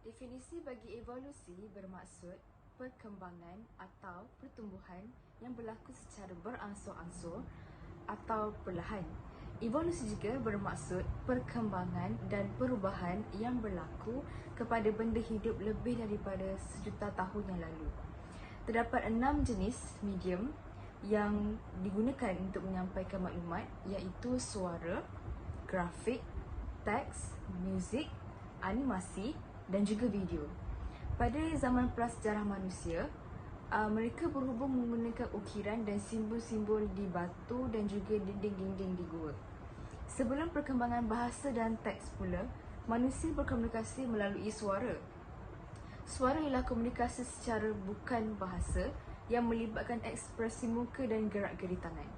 Definisi bagi evolusi bermaksud perkembangan atau pertumbuhan yang berlaku secara beransur-ansur atau perlahan. Evolusi juga bermaksud perkembangan dan perubahan yang berlaku kepada benda hidup lebih daripada sejuta tahun yang lalu. Terdapat 6 jenis medium yang digunakan untuk menyampaikan maklumat, iaitu suara, grafik, teks, muzik, animasi dan juga video. Pada zaman prasejarah manusia, mereka berhubung menggunakan ukiran dan simbol-simbol di batu dan juga dinding-dinding di gua. Sebelum perkembangan bahasa dan teks pula, manusia berkomunikasi melalui suara. Suara ialah komunikasi secara bukan bahasa yang melibatkan ekspresi muka dan gerak-geri tangan.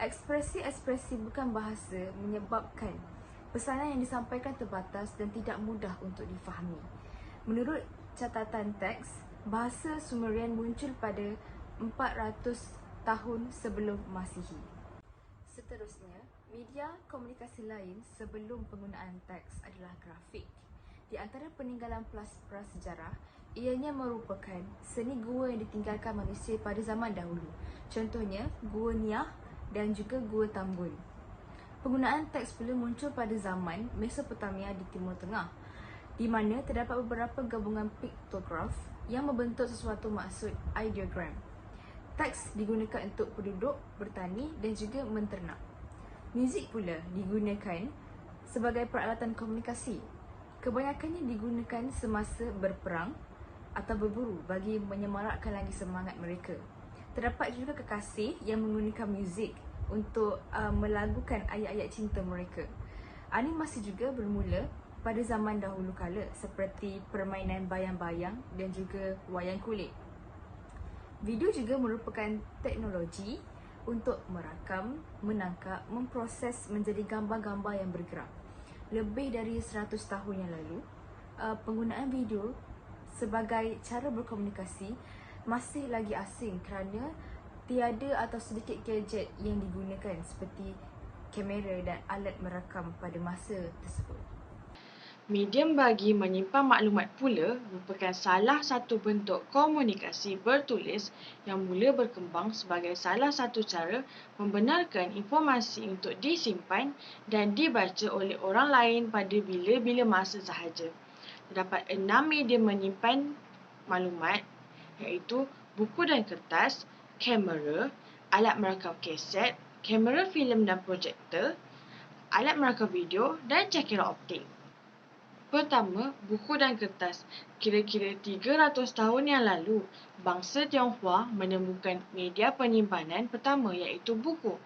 Ekspresi-ekspresi bukan bahasa menyebabkan pesanan yang disampaikan terbatas dan tidak mudah untuk difahami. Menurut catatan teks, bahasa Sumerian muncul pada 400 tahun sebelum Masihi. Seterusnya, media komunikasi lain sebelum penggunaan teks adalah grafik. Di antara peninggalan prasejarah, ianya merupakan seni gua yang ditinggalkan manusia pada zaman dahulu. Contohnya, Gua Niah dan juga Gua Tambun. Penggunaan teks pula muncul pada zaman Mesopotamia di Timur Tengah, di mana terdapat beberapa gabungan piktograf yang membentuk sesuatu maksud ideogram. Teks digunakan untuk penduduk, bertani dan juga menternak. Muzik pula digunakan sebagai peralatan komunikasi. Kebanyakannya digunakan semasa berperang atau berburu bagi menyemarakkan lagi semangat mereka. Terdapat juga kekasih yang menggunakan muzik untuk melagukan ayat-ayat cinta mereka. Animasi juga bermula pada zaman dahulu kala seperti permainan bayang-bayang dan juga wayang kulit. Video juga merupakan teknologi untuk merakam, menangkap, memproses menjadi gambar-gambar yang bergerak. Lebih dari 100 tahun yang lalu, penggunaan video sebagai cara berkomunikasi masih lagi asing kerana tiada atau sedikit gadget yang digunakan seperti kamera dan alat merakam pada masa tersebut. Medium bagi menyimpan maklumat pula merupakan salah satu bentuk komunikasi bertulis yang mula berkembang sebagai salah satu cara membenarkan informasi untuk disimpan dan dibaca oleh orang lain pada bila-bila masa sahaja. Terdapat 6 medium menyimpan maklumat, iaitu buku dan kertas, kamera, alat merakam kaset, kamera filem dan projektor, alat merakam video dan cakera optik. Pertama, buku dan kertas. Kira-kira 300 tahun yang lalu, bangsa Tionghoa menemukan media penyimpanan pertama iaitu buku.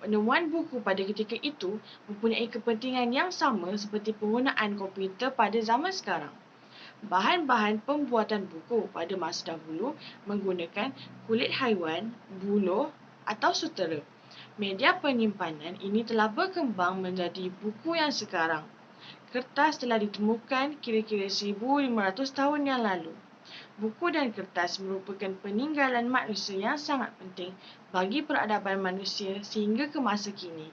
Penemuan buku pada ketika itu mempunyai kepentingan yang sama seperti penggunaan komputer pada zaman sekarang. Bahan-bahan pembuatan buku pada masa dahulu menggunakan kulit haiwan, buluh atau sutera. Media penyimpanan ini telah berkembang menjadi buku yang sekarang. Kertas telah ditemukan kira-kira 1500 tahun yang lalu. Buku dan kertas merupakan peninggalan manusia yang sangat penting bagi peradaban manusia sehingga ke masa kini.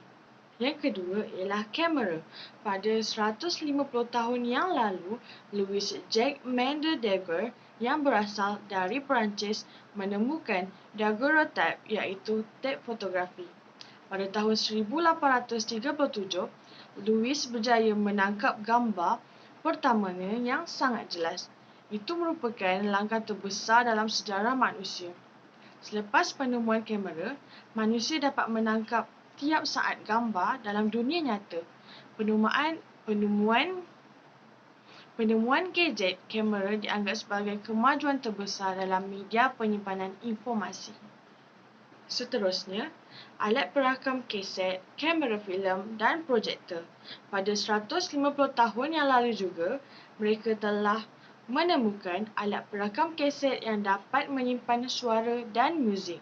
Yang kedua ialah kamera. Pada 150 tahun yang lalu, Louis Jacques Mandel-Daguerre yang berasal dari Perancis menemukan daguerreotype iaitu tep fotografi. Pada tahun 1837, Louis berjaya menangkap gambar pertamanya yang sangat jelas. Itu merupakan langkah terbesar dalam sejarah manusia. Selepas penemuan kamera, manusia dapat menangkap tiap saat gambar dalam dunia nyata. Penemuan gadget kamera dianggap sebagai kemajuan terbesar dalam media penyimpanan informasi. Seterusnya, alat perakam kaset, kamera filem dan projektor. Pada 150 tahun yang lalu juga, mereka telah menemukan alat perakam kaset yang dapat menyimpan suara dan muzik.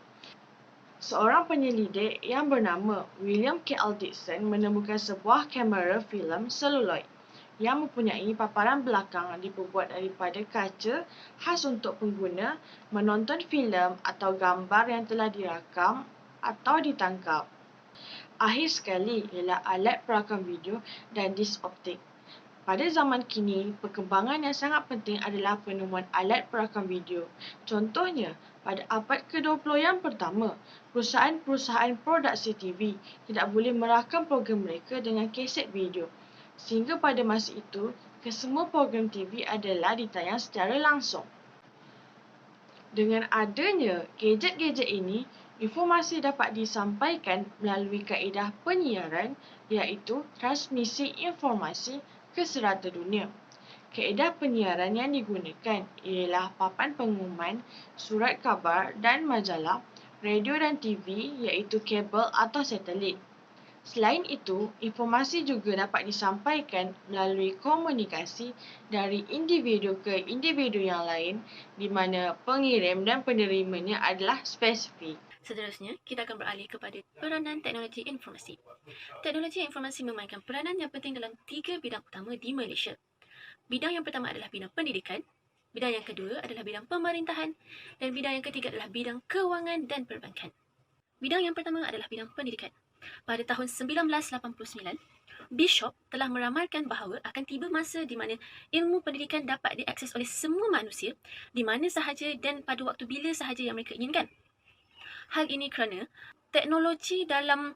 Seorang penyelidik yang bernama William K. Dixon menemukan sebuah kamera filem seluloid yang mempunyai paparan belakang diperbuat daripada kaca khas untuk pengguna menonton filem atau gambar yang telah dirakam atau ditangkap. Akhir sekali ialah alat perakam video dan disk optik. Pada zaman kini, perkembangan yang sangat penting adalah penemuan alat perakam video. Contohnya, pada abad ke-20 yang pertama, perusahaan-perusahaan produksi TV tidak boleh merakam program mereka dengan kaset video. Sehingga pada masa itu, kesemua program TV adalah ditayang secara langsung. Dengan adanya gadget-gadget ini, informasi dapat disampaikan melalui kaedah penyiaran iaitu transmisi informasi ke serata dunia. Kaedah penyiaran yang digunakan ialah papan pengumuman, surat khabar dan majalah, radio dan TV iaitu kabel atau satelit. Selain itu, informasi juga dapat disampaikan melalui komunikasi dari individu ke individu yang lain di mana pengirim dan penerimanya adalah spesifik. Seterusnya, kita akan beralih kepada peranan teknologi informasi. Teknologi informasi memainkan peranan yang penting dalam 3 bidang utama di Malaysia. Bidang yang pertama adalah bidang pendidikan, bidang yang kedua adalah bidang pemerintahan, dan bidang yang ketiga adalah bidang kewangan dan perbankan. Bidang yang pertama adalah bidang pendidikan. Pada tahun 1989, Bishop telah meramalkan bahawa akan tiba masa di mana ilmu pendidikan dapat diakses oleh semua manusia di mana sahaja dan pada waktu bila sahaja yang mereka inginkan. Hal ini kerana teknologi dalam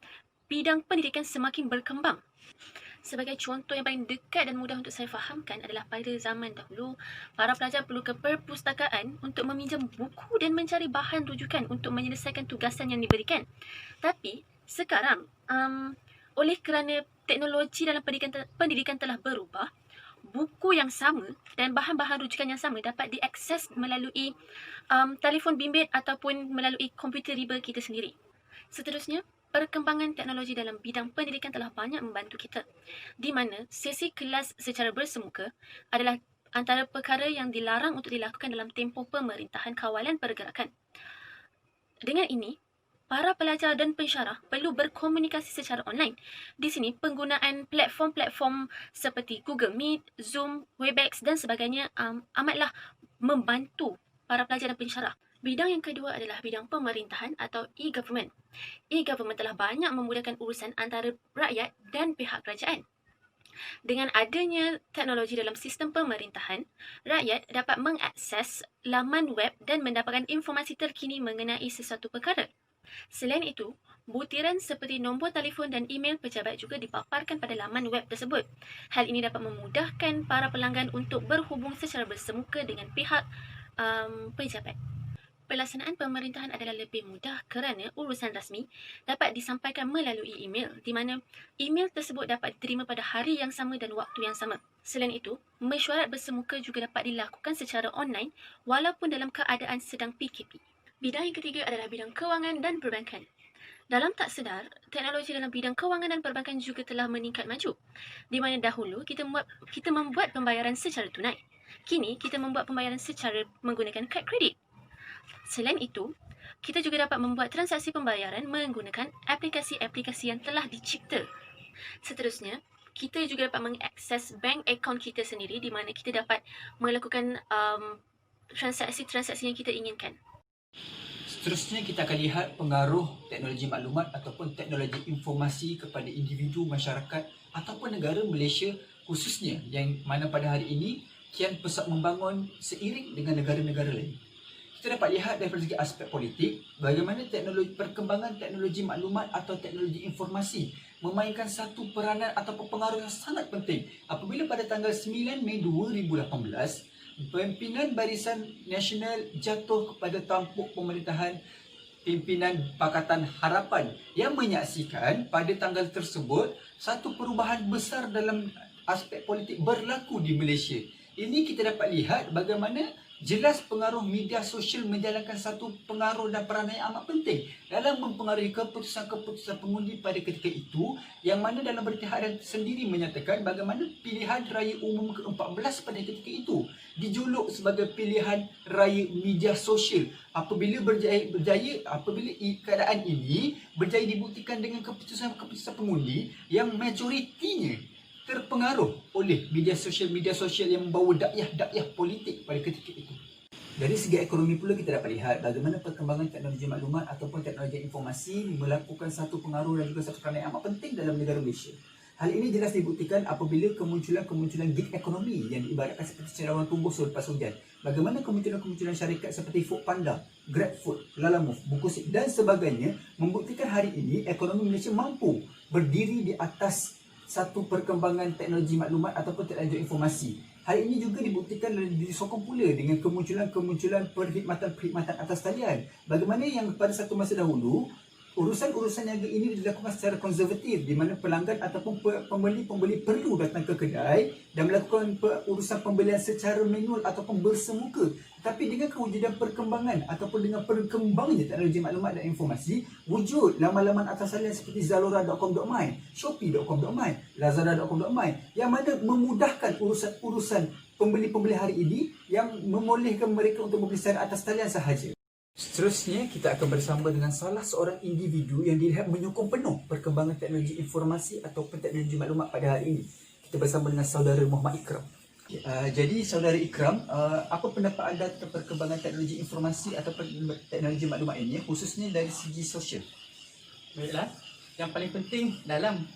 bidang pendidikan semakin berkembang. Sebagai contoh yang paling dekat dan mudah untuk saya fahamkan adalah pada zaman dahulu, para pelajar perlu ke perpustakaan untuk meminjam buku dan mencari bahan rujukan untuk menyelesaikan tugasan yang diberikan. Tapi sekarang, oleh kerana teknologi dalam pendidikan telah berubah, buku yang sama dan bahan-bahan rujukan yang sama dapat diakses melalui telefon bimbit ataupun melalui komputer riba kita sendiri. Seterusnya, perkembangan teknologi dalam bidang pendidikan telah banyak membantu kita, di mana sesi kelas secara bersemuka adalah antara perkara yang dilarang untuk dilakukan dalam tempoh pemerintahan kawalan pergerakan. Dengan ini, para pelajar dan pensyarah perlu berkomunikasi secara online. Di sini, penggunaan platform-platform seperti Google Meet, Zoom, Webex dan sebagainya amatlah membantu para pelajar dan pensyarah. Bidang yang kedua adalah bidang pemerintahan atau e-government. E-government telah banyak memudahkan urusan antara rakyat dan pihak kerajaan. Dengan adanya teknologi dalam sistem pemerintahan, rakyat dapat mengakses laman web dan mendapatkan informasi terkini mengenai sesuatu perkara. Selain itu, butiran seperti nombor telefon dan email pejabat juga dipaparkan pada laman web tersebut. Hal ini dapat memudahkan para pelanggan untuk berhubung secara bersemuka dengan pihak pejabat. Pelaksanaan pemerintahan adalah lebih mudah kerana urusan rasmi dapat disampaikan melalui email, di mana email tersebut dapat diterima pada hari yang sama dan waktu yang sama. Selain itu, mesyuarat bersemuka juga dapat dilakukan secara online walaupun dalam keadaan sedang PKP. Bidang yang ketiga adalah bidang kewangan dan perbankan. Dalam tak sedar, teknologi dalam bidang kewangan dan perbankan juga telah meningkat maju. Di mana dahulu kita membuat pembayaran secara tunai. Kini kita membuat pembayaran secara menggunakan kad kredit. Selain itu, kita juga dapat membuat transaksi pembayaran menggunakan aplikasi-aplikasi yang telah dicipta. Seterusnya, kita juga dapat mengakses bank akaun kita sendiri di mana kita dapat melakukan transaksi-transaksi yang kita inginkan. Seterusnya kita akan lihat pengaruh teknologi maklumat ataupun teknologi informasi kepada individu, masyarakat ataupun negara Malaysia khususnya yang mana pada hari ini kian pesat membangun seiring dengan negara-negara lain. Kita dapat lihat daripada segi aspek politik bagaimana perkembangan teknologi maklumat atau teknologi informasi memainkan satu peranan ataupun pengaruh yang sangat penting apabila pada tanggal 9 Mei 2018 Pimpinan Barisan Nasional jatuh kepada tampuk pemerintahan pimpinan Pakatan Harapan yang menyaksikan pada tanggal tersebut satu perubahan besar dalam aspek politik berlaku di Malaysia. Ini kita dapat lihat bagaimana jelas pengaruh media sosial menjalankan satu pengaruh dan peranan yang amat penting dalam mempengaruhi keputusan-keputusan pengundi pada ketika itu, yang mana dalam berita harian sendiri menyatakan bagaimana pilihan raya umum ke-14 pada ketika itu dijuluk sebagai pilihan raya media sosial apabila apabila keadaan ini berjaya dibuktikan dengan keputusan-keputusan pengundi yang majoritinya terpengaruh oleh media sosial yang membawa dakyah politik pada ketika itu. Dari segi ekonomi pula kita dapat lihat bagaimana perkembangan teknologi maklumat ataupun teknologi informasi melakukan satu pengaruh dan juga satu peranan yang amat penting dalam negara Malaysia. Hal ini jelas dibuktikan apabila kemunculan gig ekonomi yang diibaratkan seperti cendawan tumbuh selepas hujan. Bagaimana kemunculan syarikat seperti Foodpanda, GrabFood, Lalamove, Bukosik dan sebagainya membuktikan hari ini ekonomi Malaysia mampu berdiri di atas satu perkembangan teknologi maklumat ataupun teknologi informasi. Hal ini juga dibuktikan dan disokong pula dengan kemunculan perkhidmatan atas talian. Bagaimana yang pada satu masa dahulu urusan niaga ini dilakukan secara konservatif di mana pelanggan ataupun pembeli perlu datang ke kedai dan melakukan urusan pembelian secara manual ataupun bersemuka. Tapi dengan kewujudan perkembangan ataupun dengan berkembangnya teknologi maklumat dan informasi, wujud laman-laman atas talian seperti zalora.com.my, shopee.com.my, lazada.com.my yang mana memudahkan urusan pembeli-pembeli hari ini yang membolehkan mereka untuk membeli secara atas talian sahaja. Seterusnya, kita akan bersama dengan salah seorang individu yang dilihat menyokong penuh perkembangan teknologi informasi ataupun teknologi maklumat pada hari ini. Kita bersama dengan saudara Muhammad Ikram. Jadi saudara Ikram, apa pendapat anda tentang perkembangan teknologi informasi ataupun teknologi maklumat ini, khususnya dari segi sosial? Baiklah, yang paling penting dalam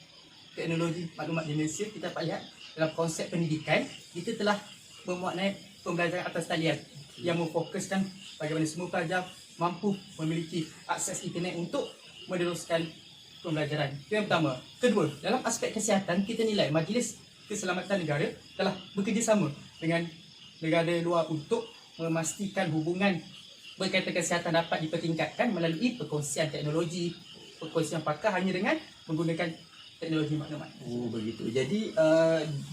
teknologi maklumat di Malaysia, kita dapat lihat dalam konsep pendidikan, kita telah memuat naik pembelajaran atas talian yang memfokuskan bagaimana semua pelajar mampu memiliki akses internet untuk meneruskan pembelajaran. Itu yang pertama. Kedua, dalam aspek kesihatan, kita nilai Majlis Keselamatan Negara telah bekerjasama dengan negara luar untuk memastikan hubungan berkaitan kesihatan dapat dipertingkatkan melalui perkongsian teknologi, perkongsian pakar hanya dengan menggunakan teknologi maklumat. Oh, begitu. Jadi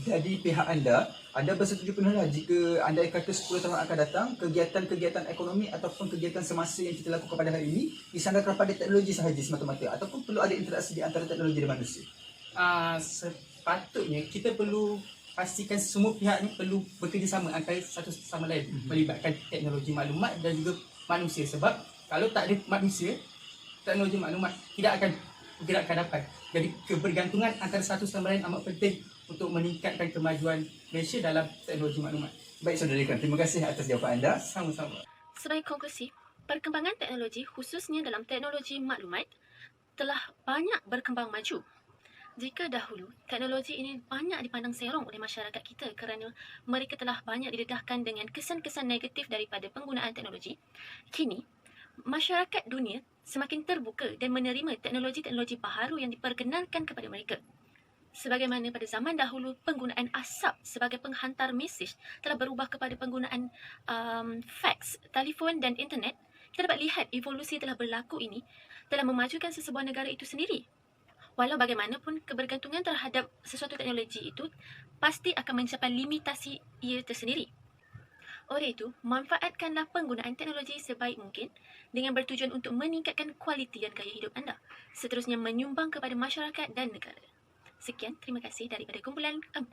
dari pihak anda bersetuju penuhlah jika anda kata 10 tahun akan datang, kegiatan-kegiatan ekonomi ataupun kegiatan semasa yang kita lakukan pada hari ini disandarkan pada teknologi sahaja semata-mata ataupun perlu ada interaksi di antara teknologi dan manusia? Sepatutnya kita perlu pastikan semua pihak ni perlu bekerjasama antara satu sama lain, melibatkan teknologi maklumat dan juga manusia. Sebab kalau tak ada manusia, teknologi maklumat tidak akan bergerak ke hadapan. Jadi kebergantungan antara satu sama lain amat penting untuk meningkatkan kemajuan Malaysia dalam teknologi maklumat. Baik saudara Ikram, terima kasih atas jawapan anda. Sama-sama. Sebagai konklusi, perkembangan teknologi khususnya dalam teknologi maklumat telah banyak berkembang maju. Jika dahulu, teknologi ini banyak dipandang serong oleh masyarakat kita kerana mereka telah banyak didedahkan dengan kesan-kesan negatif daripada penggunaan teknologi, kini masyarakat dunia semakin terbuka dan menerima teknologi-teknologi baharu yang diperkenalkan kepada mereka. Sebagaimana pada zaman dahulu, penggunaan asap sebagai penghantar mesej telah berubah kepada penggunaan fax, telefon dan internet, kita dapat lihat evolusi telah berlaku ini telah memajukan sesebuah negara itu sendiri. Walau bagaimanapun, kebergantungan terhadap sesuatu teknologi itu pasti akan mencapai limitasi ia tersendiri. Oleh itu, manfaatkanlah penggunaan teknologi sebaik mungkin dengan bertujuan untuk meningkatkan kualiti dan gaya hidup anda. Seterusnya menyumbang kepada masyarakat dan negara. Sekian, terima kasih daripada kumpulan 4.